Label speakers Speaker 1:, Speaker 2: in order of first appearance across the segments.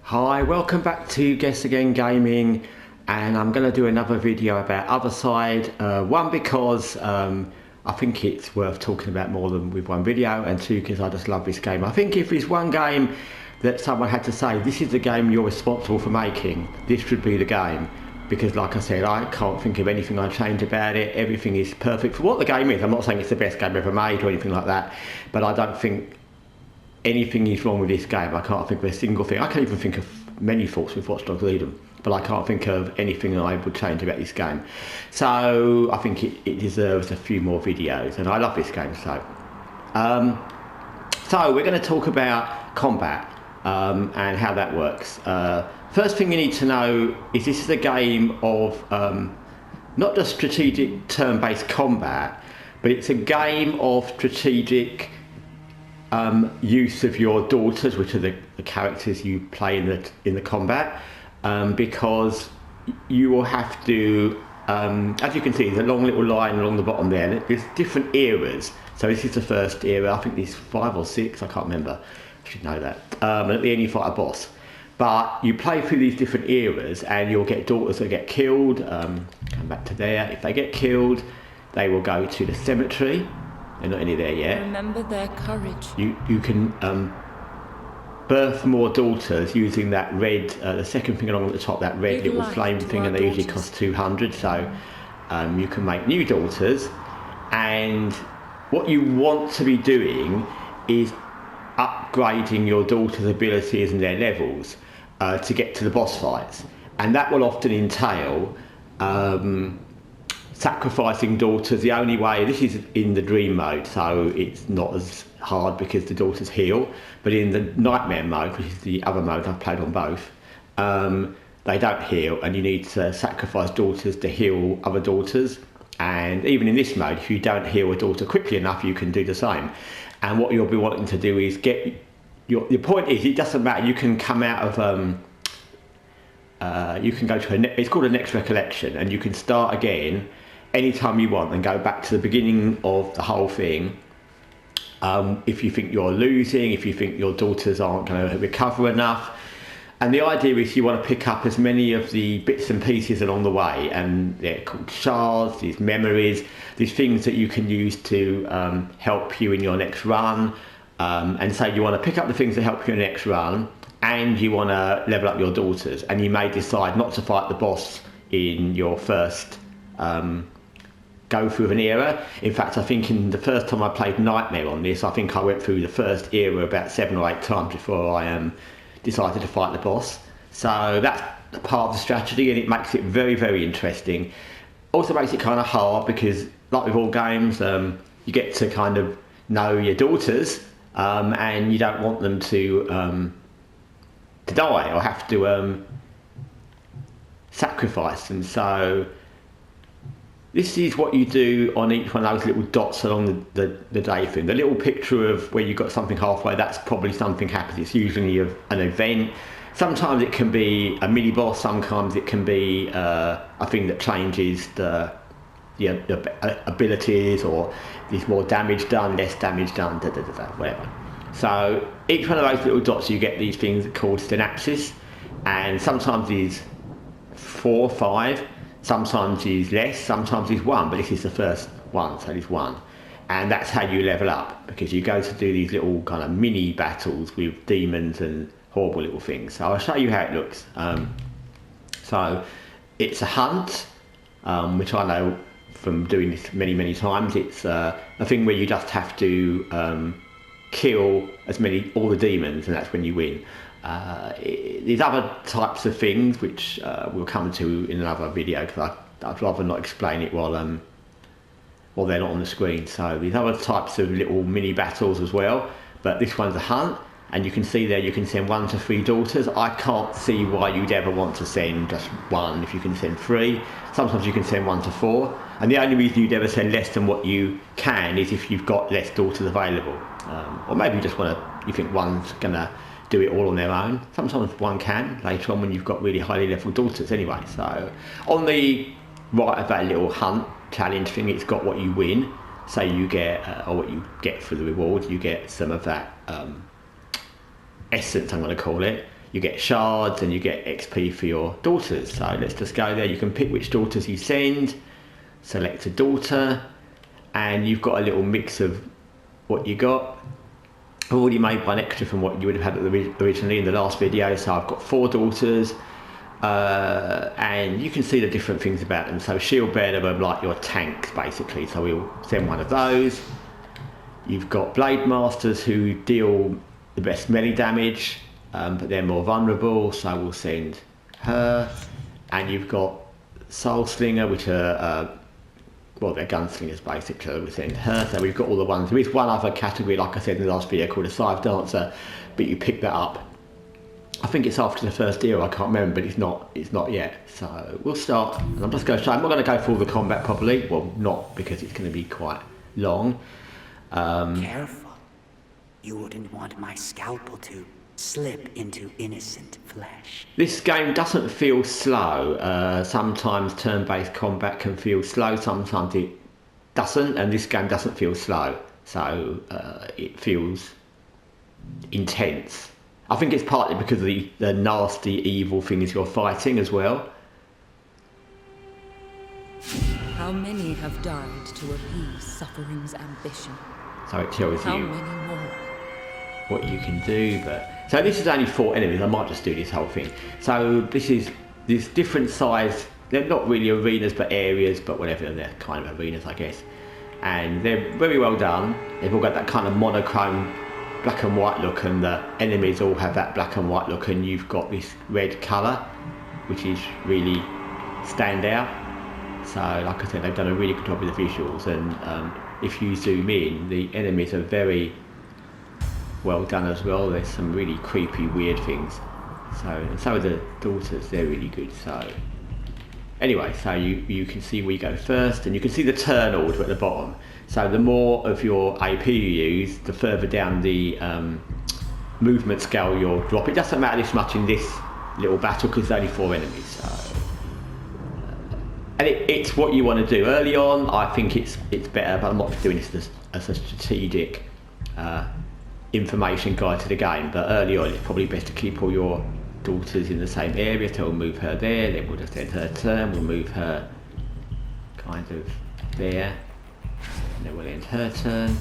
Speaker 1: Hi, welcome back to Guessagaingaming, and I'm going to do another video about Othercide. One, because I think it's worth talking about more than with one video, and two, because I just love this game. I think if there's one game that someone had to say, this is the game you're responsible for making, this should be the game. Because like I said, I can't think of anything I'd change about it. Everything is perfect for what the game is. I'm not saying it's the best game ever made or anything like that, but I don't think anything is wrong with this game. I can't think of a single thing. I can't even think of many faults with Watch Dogs Legion, but I can't think of anything that I would change about this game. So I think it deserves a few more videos, and I love this game. So we're going to talk about combat and how that works. First thing you need to know is this is a game of not just strategic turn-based combat, but it's a game of strategic use of your daughters, which are the characters you play in the combat, because you will have to, as you can see, there's a long little line along the bottom there. There's different eras. So this is the first era. I think there's 5 or 6. I can't remember. I should know that. And at the end you fight a boss. But you play through these different eras, and you'll get daughters that get killed. Come back to there. If they get killed, they will go to the cemetery. They're not any there yet.
Speaker 2: Remember their courage.
Speaker 1: You can birth more daughters using that red, the second thing along at the top, that red little flame thing, and they usually cost 200. So you can make new daughters, and what you want to be doing is upgrading your daughters' abilities and their levels to get to the boss fights, and that will often entail sacrificing daughters. The only way, this is in the dream mode, so it's not as hard because the daughters heal, but in the nightmare mode, which is the other mode I've played on both, they don't heal, and you need to sacrifice daughters to heal other daughters. And even in this mode, if you don't heal a daughter quickly enough, you can do the same. And what you'll be wanting to do is get your point is, it doesn't matter, you can come out of you can go to it's called a next recollection, and you can start again anytime you want and go back to the beginning of the whole thing. If you think you're losing, if you think your daughters aren't going to recover enough. And the idea is you want to pick up as many of the bits and pieces along the way, and they're called shards, these memories, these things that you can use to help you in your next run. And so you want to pick up the things that help you in your next run, and you want to level up your daughters. And you may decide not to fight the boss in your first go through of an era. In fact, I think in the first time I played Nightmare on this, I think I went through the first era about 7 or 8 times before I decided to fight the boss. So that's part of the strategy, and it makes it very, very interesting. Also makes it kind of hard because, like with all games, you get to kind of know your daughters, and you don't want them to die or have to sacrifice. And so this is what you do on each one of those little dots along the day thing. The little picture of where you've got something halfway, that's probably something happens. It's usually an event. Sometimes it can be a mini boss, sometimes it can be a thing that changes the abilities, or there's more damage done, less damage done, whatever. So each one of those little dots, you get these things called synapses, and sometimes there's 4 or 5. Sometimes is less, sometimes is 1, but this is the first one, so it's 1. And that's how you level up, because you go to do these little kind of mini battles with demons and horrible little things. So I'll show you how it looks. So it's a hunt, which I know from doing this many, many times. It's a thing where you just have to kill all the demons, and that's when you win. There's other types of things which we'll come to in another video, because I'd rather not explain it while they're not on the screen. So there's other types of little mini battles as well, but this one's a hunt, and you can see there you can send 1 to 3 daughters. I can't see why you'd ever want to send just 1 if you can send 3. Sometimes you can send 1 to 4, and the only reason you'd ever send less than what you can is if you've got less daughters available, or maybe you just you think one's gonna do it all on their own. Sometimes 1 can later on when you've got really highly leveled daughters anyway. So on the right of that little hunt challenge thing, it's got what you win. So you get, or what you get for the reward, you get some of that essence, I'm going to call it. you get shards and you get XP for your daughters. So let's just go there. You can pick which daughters you send, select a daughter, and you've got a little mix of what you got. I've already made one extra from what you would have had originally in the last video. So I've got 4 daughters, and you can see the different things about them. So shield bearer are like your tanks basically, so we'll send one of those. You've got blade masters who deal the best melee damage, but they're more vulnerable, so we'll send her. And you've got soul slinger, which are well, they're gunslingers basically, we'll send her. So we've got all the ones. There is one other category, like I said in the last video, called a scythe dancer, but you pick that up, I think it's after the first era, I can't remember, but it's not yet. So we'll start, and I'm just going to show, I'm not going to go through all the combat properly, well, not because it's going to be quite long.
Speaker 2: Careful. You wouldn't want my scalpel to slip into innocent flesh.
Speaker 1: This game doesn't feel slow. Sometimes turn-based combat can feel slow, sometimes it doesn't, and this game doesn't feel slow. So it feels intense. I think it's partly because of the nasty, evil things you're fighting as well.
Speaker 3: How many have died to appease suffering's ambition?
Speaker 1: So it tells
Speaker 3: How
Speaker 1: you
Speaker 3: many more?
Speaker 1: what you can do. But so this is only 4 enemies. I might just do this whole thing. So this different size. They're not really arenas, but areas, but whatever. They're kind of arenas, I guess. And they're very well done. They've all got that kind of monochrome black and white look, and the enemies all have that black and white look, and you've got this red colour, which is really stand out. So like I said, they've done a really good job with the visuals, and if you zoom in, the enemies are very well done as well. There's some really creepy, weird things. So, and so are the daughters, they're really good. So anyway, so you can see where you go first, and you can see the turn order at the bottom. So the more of your AP you use, the further down the movement scale you'll drop. It doesn't matter this much in this little battle because there's only 4 enemies. So, and it's what you want to do early on. I think it's better, but I'm not doing this as a strategic information guide to the game. But early on, it's probably best to keep all your daughters in the same area. So we'll move her there. Then we'll just end her turn. We'll move her kind of there. And then we'll end her turn,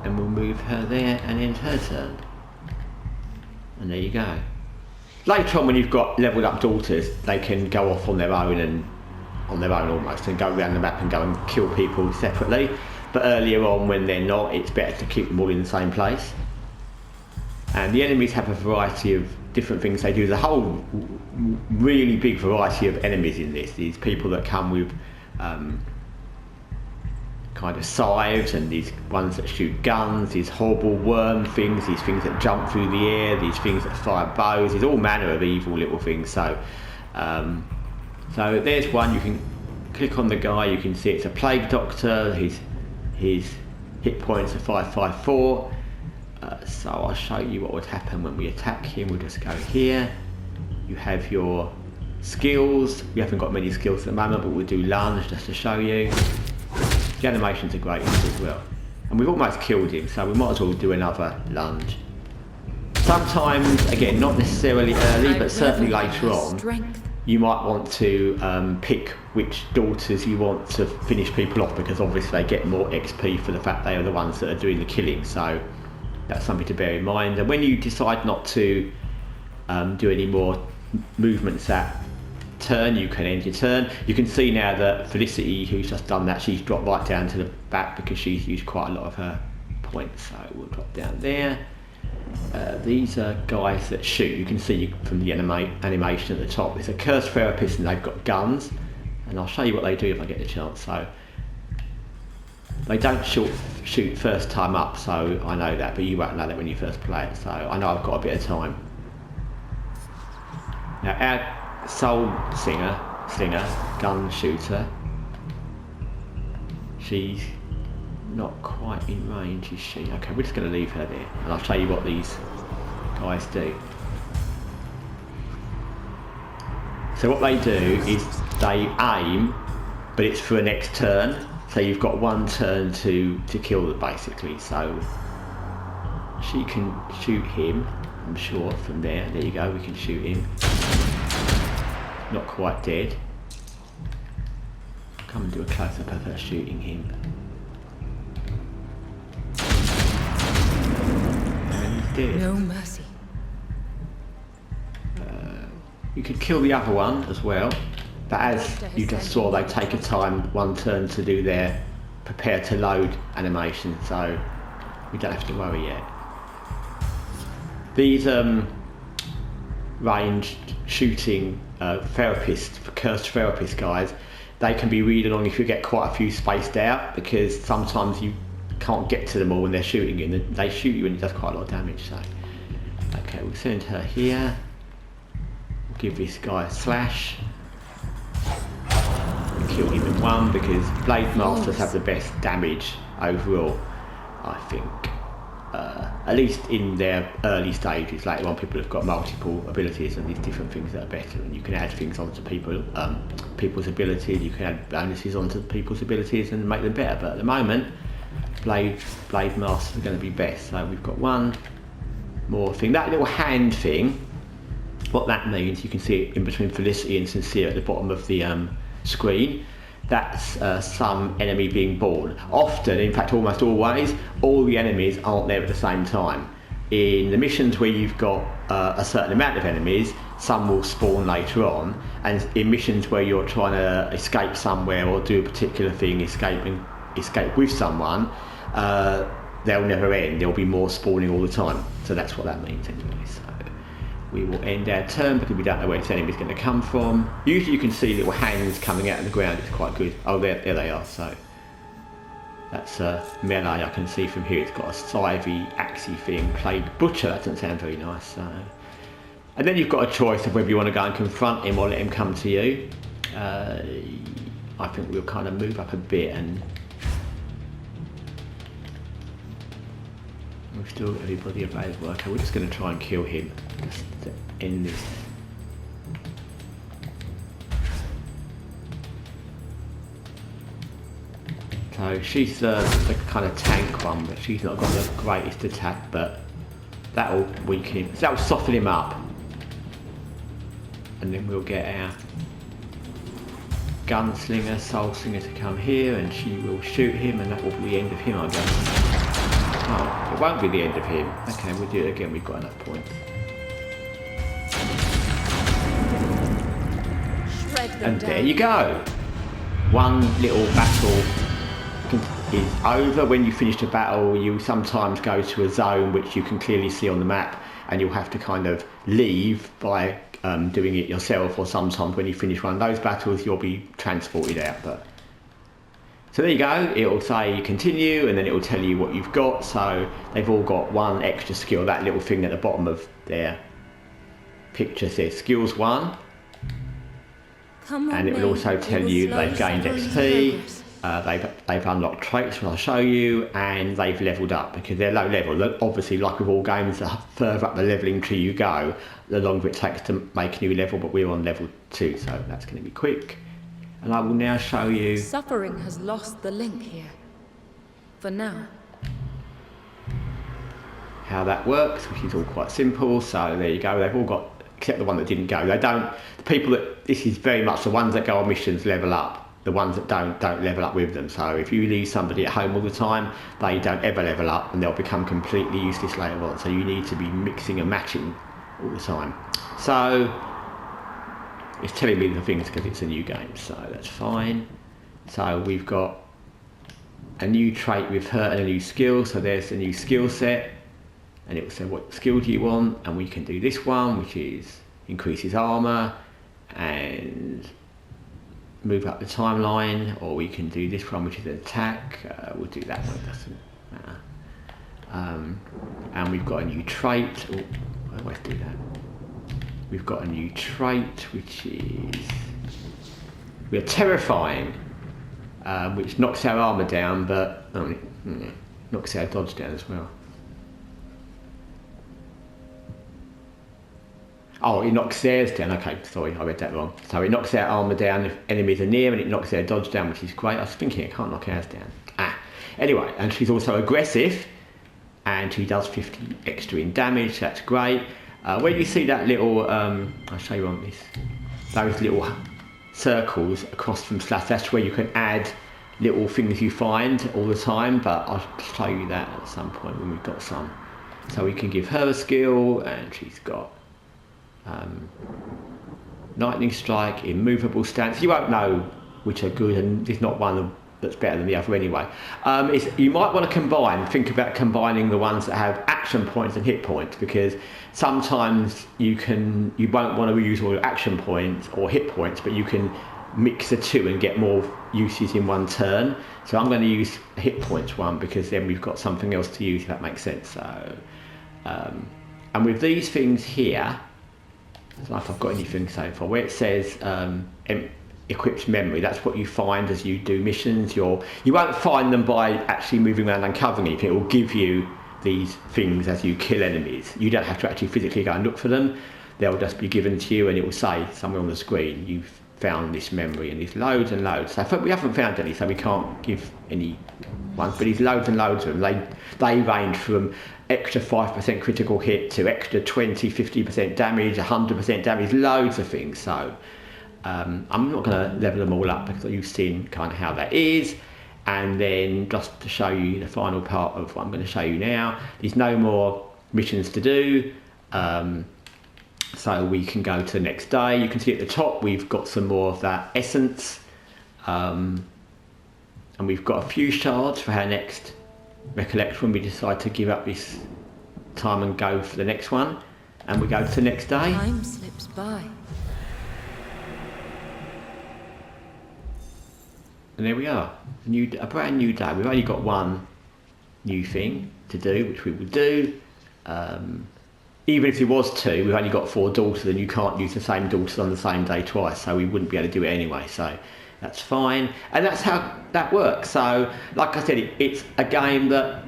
Speaker 1: and we'll move her there and end her turn, and there you go. Later on, when you've got leveled up daughters, they can go off on their own almost, and go around the map and go and kill people separately. But earlier on, when they're not, it's better to keep them all in the same place. And the enemies have a variety of different things they do. There's a whole really big variety of enemies in this. These people that come with kind of scythes, and these ones that shoot guns, these horrible worm things, these things that jump through the air, these things that fire bows. There's all manner of evil little things. So so there's one. You can click on the guy, you can see it's a plague doctor. His hit points are 554. So I'll show you what would happen when we attack him. We'll just go here. You have your skills. We haven't got many skills at the moment, but we'll do lunge just to show you. The animations are great as well. And we've almost killed him, so we might as well do another lunge. Sometimes, again, not necessarily early, but certainly later on, you might want to pick which daughters you want to finish people off, because obviously they get more XP for the fact they are the ones that are doing the killing. So that's something to bear in mind. And when you decide not to do any more movements that turn, you can end your turn. You can see now that Felicity, who's just done that, she's dropped right down to the back because she's used quite a lot of her points. So we'll drop down there. These are guys that shoot. You can see from the animation at the top, there's a cursed therapist and they've got guns, and I'll show you what they do if I get the chance. So they don't shoot first time up, so I know that, but you won't know that when you first play it. So I know I've got a bit of time. Now our soul slinger, gun shooter, she's not quite in range, is she? Okay, we're just going to leave her there, and I'll show you what these guys do. So what they do is they aim, but it's for a next turn. So you've got one turn to kill them basically. So she can shoot him, I'm sure, from there. There you go, we can shoot him. Not quite dead. Come and do a close-up of her shooting him. And he's dead.
Speaker 3: No mercy.
Speaker 1: You could kill the other one as well, but as you just saw, they take a time, one turn to do their prepare to load animation, so we don't have to worry yet. These ranged shooting cursed therapist guys, they can be really long if you get quite a few spaced out, because sometimes you can't get to them all when they're shooting you, and they shoot you and it does quite a lot of damage. So, okay, we'll send her here. We'll give this guy a slash. We'll kill him in one because Blade Masters have the best damage overall, I think. At least in their early stages. Later on, people have got multiple abilities and these different things that are better, and you can add things onto people's abilities. You can add bonuses onto people's abilities and make them better. But at the moment, Blade Masters are going to be best. So we've got one more thing. That little hand thing. What that means, you can see it in between Felicity and Sincere at the bottom of the screen. That's some enemy being born. Often, in fact almost always, all the enemies aren't there at the same time. In the missions where you've got a certain amount of enemies, some will spawn later on, and in missions where you're trying to escape somewhere or do a particular thing, escape with someone, they'll never end. There'll be more spawning all the time. So that's what that means anyway. So we will end our turn because we don't know where this enemy is going to come from. Usually you can see little hands coming out of the ground. It's quite good. Oh, there they are. So that's melee. I can see from here it's got a scythe, axey thing. Plague Butcher. That doesn't sound very nice. So. And then you've got a choice of whether you want to go and confront him or let him come to you. I think we'll kind of move up a bit, and we've still got everybody available. Okay, we're just going to try and kill him just to end this. So she's the kind of tank one, but she's not got the greatest attack, but that'll weaken him, that'll soften him up. And then we'll get our gunslinger, soul slinger to come here, and she will shoot him, and that will be the end of him, I guess. Oh, it won't be the end of him. Okay, we'll do it again, we've got enough points. And there you go. One little battle is over. When you finish the battle, you sometimes go to a zone which you can clearly see on the map, and you'll have to kind of leave by doing it yourself, or sometimes when you finish one of those battles, you'll be transported out. But so there you go, it'll say continue, and then it'll tell you what you've got. So they've all got one extra skill. That little thing at the bottom of their picture says skills 1, and it will also tell you they've gained XP, they've unlocked traits, which I'll show you, and they've leveled up because they're low level. Obviously, like with all games, the further up the levelling tree you go, the longer it takes to make a new level, but we're on level 2, so that's going to be quick. And I will now show you...
Speaker 3: Suffering has lost the link here. For now.
Speaker 1: How that works, which is all quite simple. So there you go, they've all got, except the one that didn't go. They don't, the people that, this is very much the ones that go on missions level up. The ones that don't level up with them. So if you leave somebody at home all the time, they don't ever level up, and they'll become completely useless later on. So you need to be mixing and matching all the time. So it's telling me the things because it's a new game, so that's fine. So we've got a new trait with her and a new skill. So there's a new skill set, and it will say what skill do you want, and we can do this one, which is increases armor and move up the timeline, or we can do this one, which is an attack. We'll do that one, it doesn't matter. And we've got a new trait. Oh, I always do that. We've got a new trait, which is we are terrifying, which knocks our armor down, but knocks our dodge down as well. Oh, it knocks theirs down. Okay, sorry, I read that wrong. So it knocks our armor down if enemies are near, and it knocks their dodge down, which is great. I was thinking it can't knock ours down. Anyway, and she's also aggressive, and he does 50 extra in damage. That's great. When you see that little, I'll show you on this, those little circles across from slash, that's where you can add little things you find all the time, but I'll show you that at some point when we've got some. So we can give her a skill, and she's got lightning strike, immovable stance. You won't know which are good, and there's not one that's better than the other anyway. You might want to think about combining the ones that have action points and hit points, because sometimes you won't want to use all your action points or hit points, but you can mix the two and get more uses in one turn. So I'm going to use a hit points one, because then we've got something else to use, if that makes sense. So, and with these things here, I don't know if I've got anything so far, where it says equipped memory, that's what you find as you do missions. You won't find them by actually moving around and covering anything. It will give you these things as you kill enemies. You don't have to actually physically go and look for them. They'll just be given to you, and it will say somewhere on the screen, you've found this memory, and there's loads and loads. So we haven't found any, so we can't give any ones, but there's loads and loads of them. They range from extra 5% critical hit to extra 20, 50% damage, 100% damage, loads of things. So I'm not going to level them all up, because you've seen kind of how that is. And then just to show you the final part of what I'm going to show you now, there's no more missions to do. So we can go to the next day. You can see at the top we've got some more of that essence, and we've got a few shards for our next recollection when we decide to give up this time and go for the next one. And we go to the next day.
Speaker 3: Time slips by.
Speaker 1: And there we are, a brand new day. We've only got one new thing to do, which we will do. Even if there was two, we've only got 4 daughters, and you can't use the same daughters on the same day twice, so we wouldn't be able to do it anyway, so that's fine. And that's how that works. So, like I said, it's a game that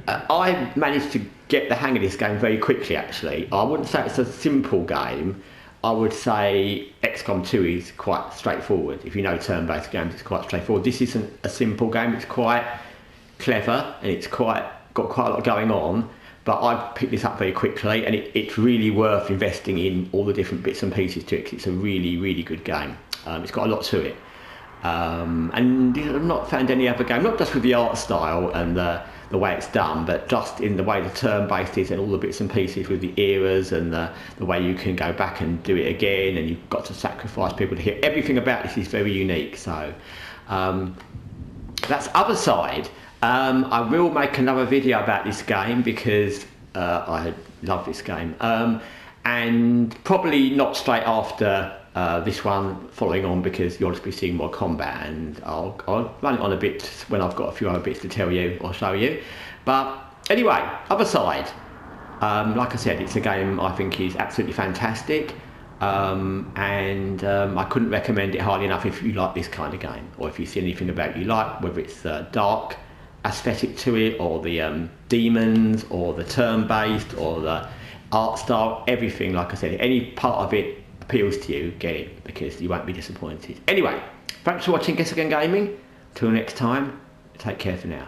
Speaker 1: I managed to get the hang of this game very quickly, actually. I wouldn't say it's a simple game. I would say XCOM 2 is quite straightforward. If you know turn-based games, it's quite straightforward. This isn't a simple game. It's quite clever, and it's got quite a lot going on. But I picked this up very quickly, and it's really worth investing in all the different bits and pieces to it, 'cause it's a really, really good game. It's got a lot to it. And I've not found any other game, not just with the art style and the way it's done, but just in the way the turn-based is, and all the bits and pieces with the eras, and the way you can go back and do it again, and you've got to sacrifice people to hit. Everything about this is very unique. So that's Othercide. I will make another video about this game, because I love this game, and probably not straight after this one following on, because you'll just be seeing more combat, and I'll run it on a bit when I've got a few other bits to tell you or show you. But anyway, Othercide, like I said, it's a game I think is absolutely fantastic, and I couldn't recommend it highly enough if you like this kind of game, or if you see anything about it you like, whether it's dark aesthetic to it, or the demons, or the turn-based, or the art style, everything. Like I said, any part of it appeals to you, get it, because you won't be disappointed. Anyway, thanks for watching Guessagaingaming. Till next time, take care for now.